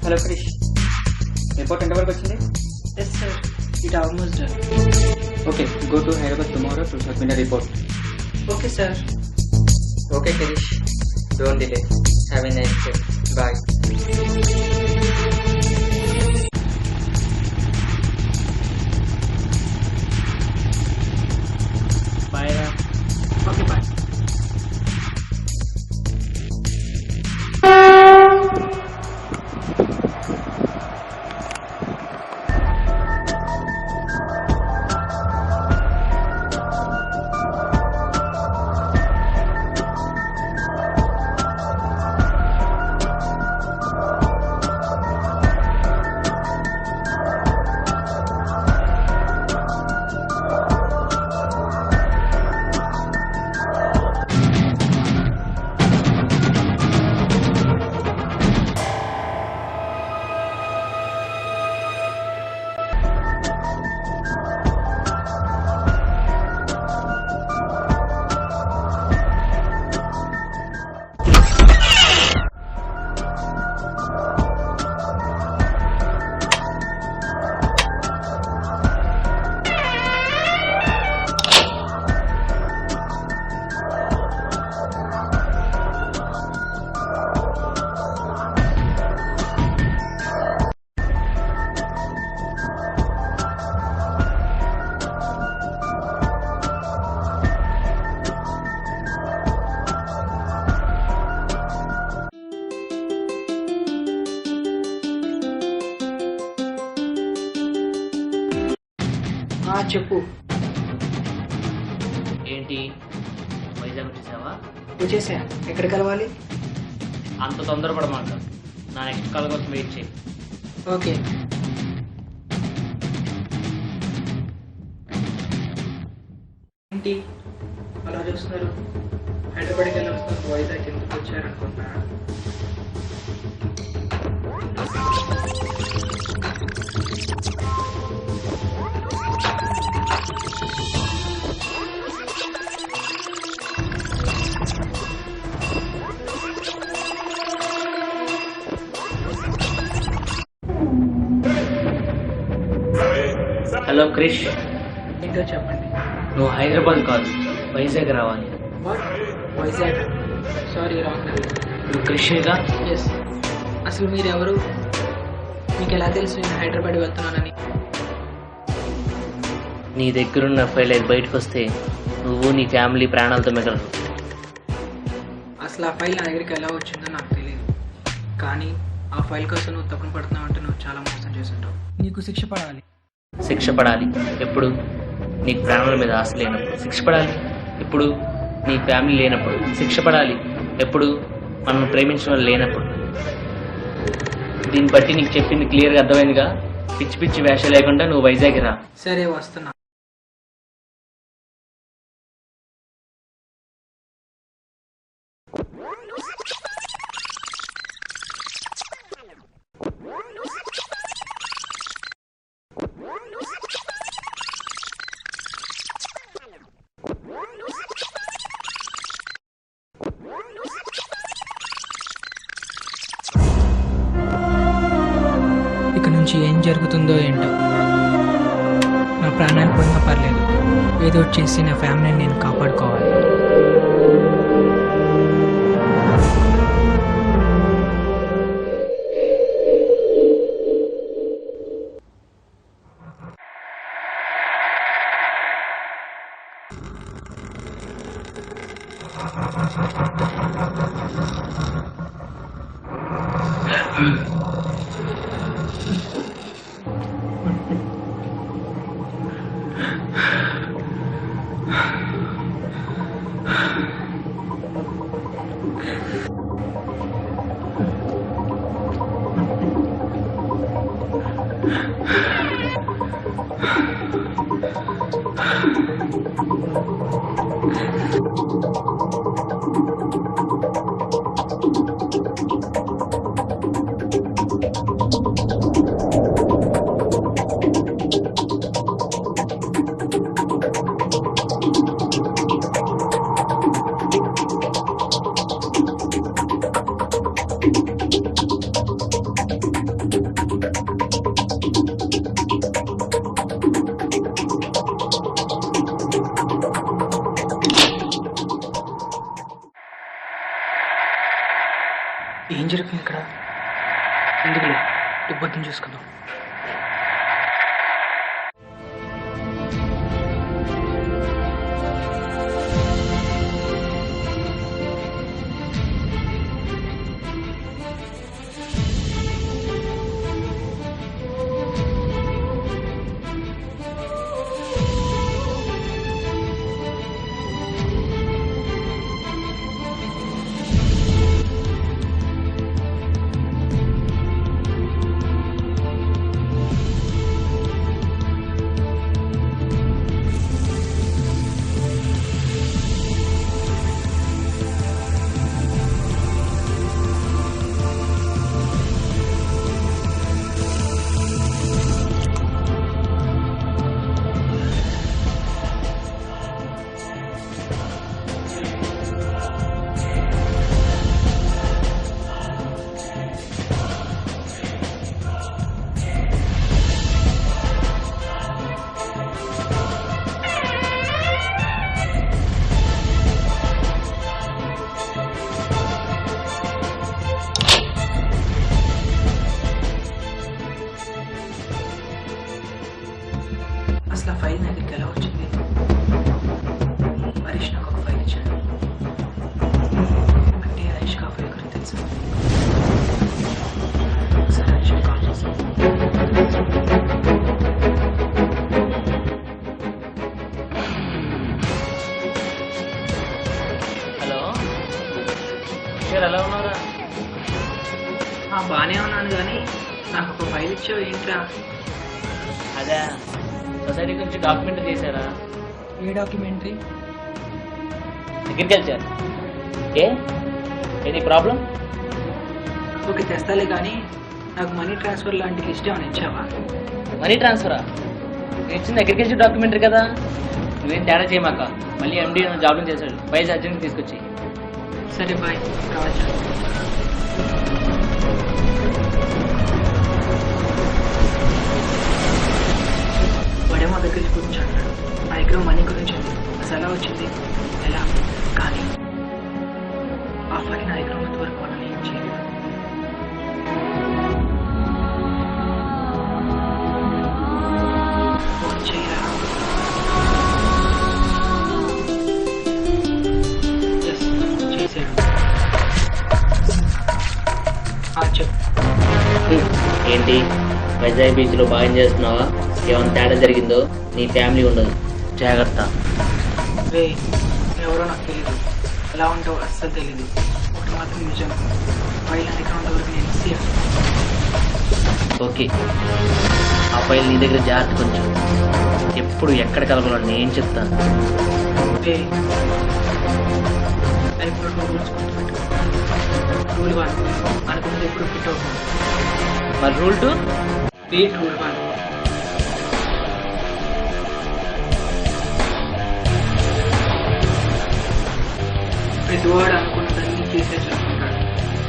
Hello Krish, report ఎంతవరకు వచ్చింది? Yes, sir. It almost done. Okay, go to Hyderabad tomorrow to submit the report. Okay, sir. Okay Krish, don't delay. Have a nice day. Bye. Bye. Okay, bye. చెప్పు. ఏంటి, వైజాగ్ వచ్చేసావా? వచ్చేసా. ఎక్కడ కలవాలి? అంత తొందరపడమాట, నా నెక్స్ట్ కాల్ కోసం వెయిట్ చేయి. ఓకే. ఏంటి అలా చూస్తున్నారు? హైదరాబాద్కి వెళ్ళి వస్తాను, వైజాగ్ ఎందుకు వచ్చారనుకుంటున్నారా? హలో క్రిష్, ఏంటో చెప్పండి. నువ్వు హైదరాబాద్ కాదు, వైజాగ్ రావాలి. What? Vizag? Sorry, wrong number. నువ్వు క్రిష్గా? ఎస్. అసలు మీరు ఎవరు? మీకు ఎలా తెలుసు నేను హైదరాబాద్ వెళ్తున్నానని? నీ దగ్గరున్న ఫైల్ అది బయటకు వస్తే నువ్వు నీ ఫ్యామిలీ ప్రాణాలతో మిగలరు. అసలు ఆ ఫైల్ నా దగ్గరికి ఎలా వచ్చిందో నాకు తెలియదు, కానీ ఆ ఫైల్ కోసం నువ్వు తప్పును పడుతున్నావు అంటే నువ్వు చాలా మోసం చేస్తుంటావు. నీకు శిక్ష పడాలి. శిక్ష పడాలి ఎప్పుడు? నీకు ప్రాణాల మీద ఆశ లేనప్పుడు. శిక్ష పడాలి ఎప్పుడు? నీ ఫ్యామిలీ లేనప్పుడు. శిక్ష పడాలి ఎప్పుడు? మనం ప్రేమించిన వాళ్ళు లేనప్పుడు. దీన్ని బట్టి నీకు చెప్పింది క్లియర్గా అర్థమైందిగా. పిచ్చి పిచ్చి వేష లేకుండా నువ్వు వైజాగ్ రా. సరే, వస్తున్నా. ఇక నుంచి ఏం జరుగుతుందో ఏంటో. నా ప్రాణాలు పోయినా పర్లేదు, ఏదో చేసి నా ఫ్యామిలీని నేను కాపాడుకోవాలి. ఏం జరుగుతుంది ఇక్కడ? ఎందుకులే, ఇబ్బంది చూసుకుందాం. అసలు ఆ ఫైల్ నా దగ్గరికి ఎలా వచ్చింది? హరీష్ నాకు ఒక ఫైల్ ఇచ్చాడు. అంటే హరీష్ ఆ ఫైల్ గురించి తెలుసు. ఒకసారి హరీష్ కాల్ చేస్తాను. హలో సార్, ఎలా ఉన్నారా? బాగానే ఉన్నాను, కానీ నాకు ఒక ఫైల్ ఇచ్చావు ఏంట్రా? అదే సొసైటీ గురించి డాక్యుమెంట్ చేశారా? ఏ డాక్యుమెంటరీ? అగ్రికల్చర్. ఏది ప్రాబ్లం? ఓకే, తెస్తాలే, కానీ నాకు మనీ ట్రాన్స్ఫర్ లాంటి లిస్ట్ ఏమైనా ఇచ్చావా? మనీ ట్రాన్స్ఫరా? నేను ఇచ్చింది అగ్రికల్చర్ డాక్యుమెంటరీ కదా. నువ్వేం తేడా చేయమాక. మళ్ళీ ఎండి జాబ్లో చేశాడు. వైజ్ అర్జెంట్గా తీసుకొచ్చి. సరే బాయ్, రావచ్చు. వాడేమో దగ్గర గురించి అంటాడు, నా దగ్గర మనీ గురించి ఉంది. అసలు ఎలా వచ్చింది? ఎలా? కానీ ఆ ఫైల్ నా దగ్గర ఉన్నంత వరకు వాళ్ళని ఏం చేయలేదు. ఫోన్ చేయరా? ఎస్, చేశాడు. చెప్పు. ఏంటి వైజాగ్ బీచ్లో బాగా ఎంజాయ్ చేస్తున్నావా? ఏమైనా తేడా జరిగిందో నీ ఫ్యామిలీ ఉండదు, జాగ్రత్త. రే, ఎవరో నాకు తెలీదు, ఎలా ఉంటావో అస్సలు తెలీదు. ఒకటి మాత్రం నిజం, ఫైల్ నా దగ్గర ఉండే వరకు నేను సేఫ్. ఓకే, ఆ ఫైల్ నీ దగ్గర జాగ్రత్త. కొంచెం ఎప్పుడు ఎక్కడ కలపాలో నేను చెప్తాను. రే, ఇప్పుడు రూల్స్ గుర్తుపెట్టు. రూల్ 1, అనుకుంటే ఎప్పుడు ఫిట్ అవుతుంది. మరి రూల్ 2? రూల్ 1, ప్రతివాడు అనుకున్నదాన్ని తీసే చేసుకుంటాడు,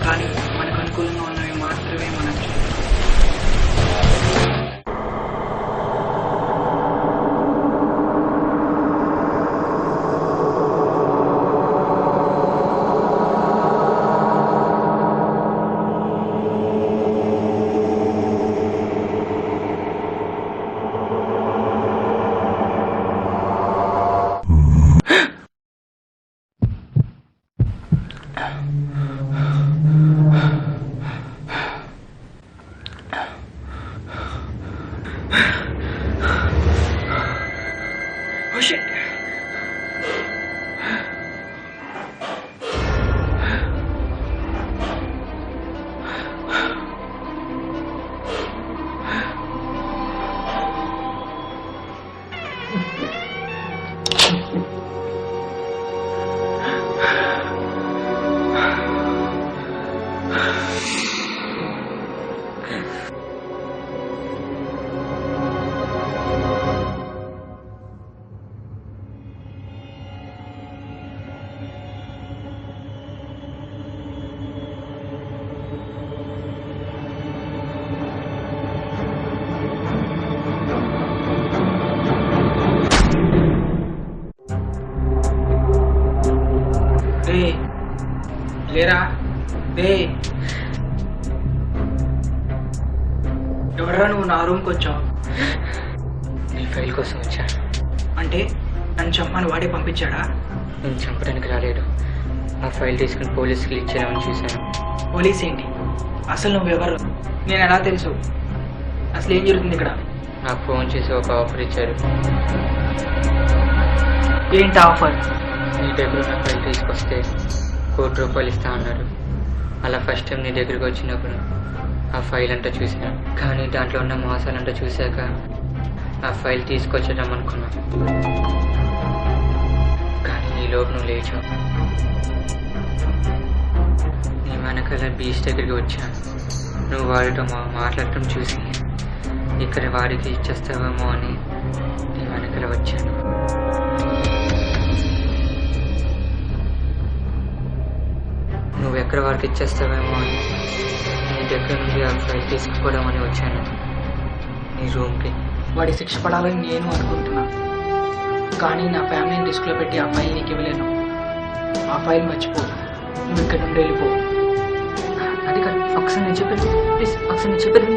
కానీ మనకు అనుకూలంగా ఉన్నవి మాత్రమే మనం చేయాలి. Oh shit! లేరా రే ఎవరా నువ్వు నా రూమ్కి వచ్చావు? నీ ఫైల్ కోసం వచ్చా. అంటే నన్ను చంపని వాడే పంపించాడా? నేను చంపడానికి రాలేడు. ఆ ఫైల్ తీసుకుని పోలీసుకి ఇచ్చేయాలని చూశాను. పోలీస్ ఏంటి? అసలు నువ్వెవరు? నేను ఎలా తెలుసు? అసలు ఏం జరుగుతుంది ఇక్కడ? నాకు ఫోన్ చేసి ఒక ఆఫర్ ఇచ్చారు. ఏంటి ఆఫర్? నీ దగ్గర నా ఫైల్ తీసుకొస్తే ₹1,00,00,000 ఇస్తా అన్నారు. అలా ఫస్ట్ టైం నీ దగ్గరికి వచ్చినప్పుడు ఆ ఫైల్ అంతా చూసాను. కానీ దాంట్లో ఉన్న మోసాలంతా చూశాక ఆ ఫైల్ తీసుకొచ్చడం అనుకున్నా. కానీ ఈలోపు నువ్వు లేచావు. నీ వెనకాల బీచ్ దగ్గరికి వచ్చాను. నువ్వు వాడితో మాట్లాడటం చూసి ఇక్కడ వాడికి ఇచ్చేస్తావేమో అని నీ వెనకాల వచ్చాను. నువ్వు ఎక్కడ వాడికి ఇచ్చేస్తావేమో అని నీ దగ్గర నుండి ఆ ఫైల్ తీసుకుపోవడం అని వచ్చాను నీ రూమ్కి. వాడి శిక్ష పడాలని నేను అనుకుంటున్నా. కానీ నా ఫ్యామిలీని రిస్క్లో పెట్టి ఆ ఫైల్ నీకు ఇవ్వలేను. ఆ ఫైల్ మర్చిపో. నువ్వు ఇక్కడ నుండి వెళ్ళిపో. అది కాదు, ఒకసారి నేను చెప్పేది ప్లీజ్, ఒకసారి నేను చెప్పేది.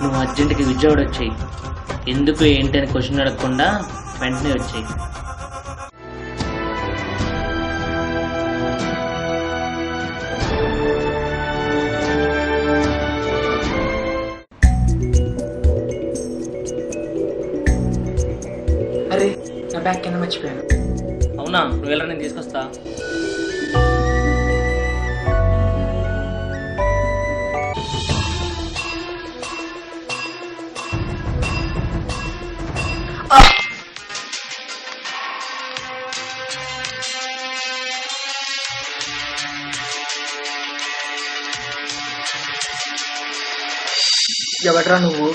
నువ్వు అర్జెంటుకి విజయవాడ వచ్చాయి. ఎందుకు ఏంటి అని క్వశ్చన్ అడగకుండా వెంటనే వచ్చాయి. అరే నా బ్యాగ్ కింద మర్చిపోయాను. అవునా? నువ్వు వెళ్ళరా, నేను తీసుకొస్తా. ఎవడ్రా నువ్వు?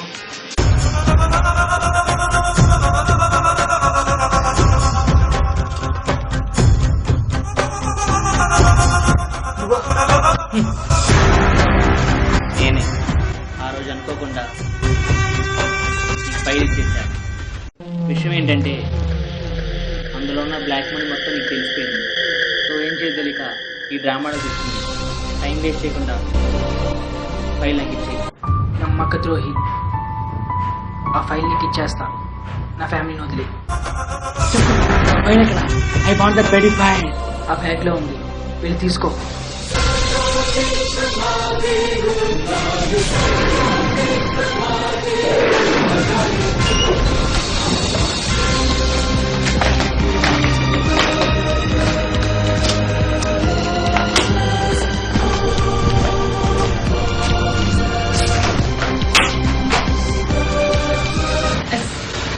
నేనే ఆ రోజు అనుకోకుండా ఫైల్ ఇచ్చేసాను. విషయం ఏంటంటే అందులో ఉన్న బ్లాక్ మనీ మొత్తం నీకు తెలిసిపోయింది. సో ఏం చేయదలిక ఈ డ్రామాలో కూర్చుంది. టైం వేస్ట్ చేయకుండా ఫైల్ నాకు ఇచ్చేయి. నమ్మక ద్రోహి. ఆ ఫైల్ నీకు ఇచ్చేస్తా. నా ఫ్యామిలీని వదిలే. ఫైల్ ఎక్కడ? I want that very file. ఆ బ్యాగ్లో ఉంది, వెళ్ళి తీసుకో.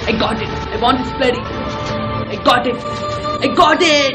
I got it. I want this bloody. I got it. I got it.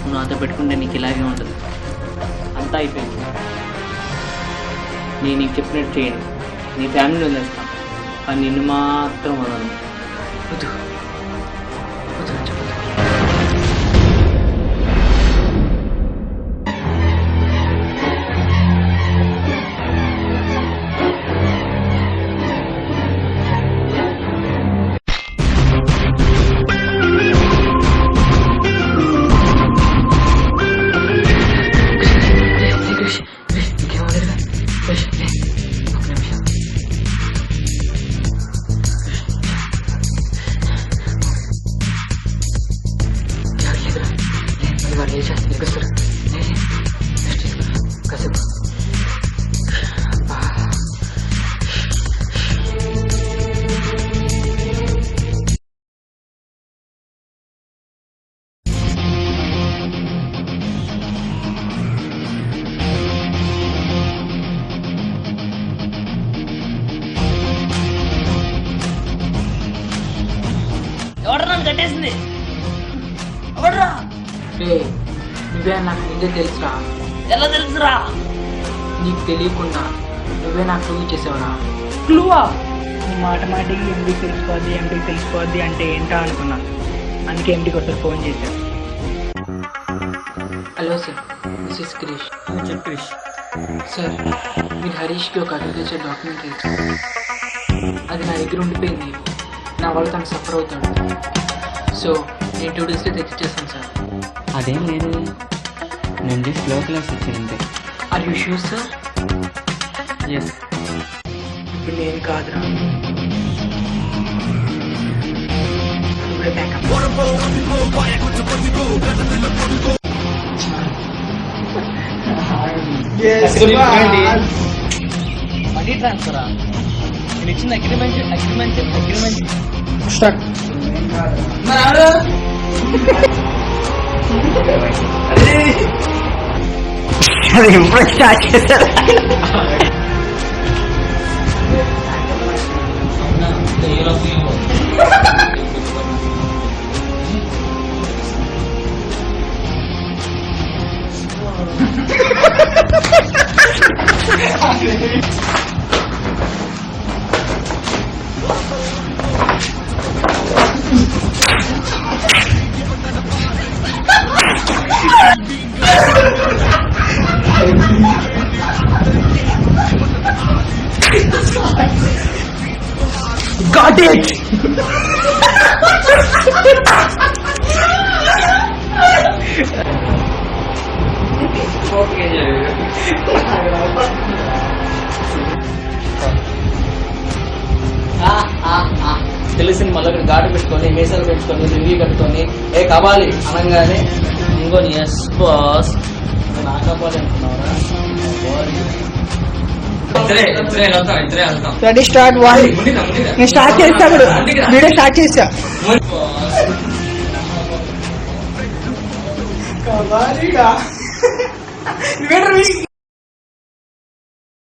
నువ్వు నాతో పెట్టుకుంటే నీకు ఇలాగే ఉంటుంది. అంతా అయిపోయింది. నేను నీకు చెప్పినట్టు చేయను. నీ ఫ్యామిలీని వదిలేస్తాను, కానీ నిన్ను మాత్రం వదలను. వద్దు వద్దు చెప్పదు. చేసింది ఎవడ్రా? రే నువ్వే నాకు ముందే తెలుసురా. ఎలా తెలుసురా? నీకు తెలియకుండా నువ్వే నాకు ప్రూవ్ చేసావురా. క్లూవా? మాట మాటికి ఎండికి తెలిసిపోద్ది అంటే ఏంటా అనుకున్నా. అందుకే ఎండికి ఒకసారి ఫోన్ చేశాను. Hello sir, this is Krish. చెప్పు క్రిష్. సార్ మీరు హరీష్కి ఒక అగ్రికల్చర్ డాక్యుమెంట్ ఇచ్చారు. అది నా దగ్గర ఉండిపోయింది. నా వాళ్ళు తను సఫర్ అవుతాడు. సో నేను 2 డేస్లో తెచ్చిచ్చేస్తాను సార్. అదేం లేదు, నేను జస్ట్ లో క్లాస్ ఇచ్చానంతే. Are you sure sir? Yes. ఇప్పుడు నేను కాదురా, నువ్వే బ్యాకప్. మనీ ట్రాన్స్ఫరా? నేను ఇచ్చిన అగ్రిమెంట్ స్టార్ట్. ఇప్పుడు స్టార్ట్ చేశారు. Got it! తెలిసింది. మళ్ళీ అక్కడ గాడి పెట్టుకొని మీసాలు పెట్టుకొని రివ్యూ కట్టుకొని ఏ కబాలి అనగానే ఇంకోని ఎస్ బాస్ నా కబాలి అనుకున్నావురా? Ready start 1. నేను స్టార్ట్ చేస్తా, వీడియో స్టార్ట్ చేసా.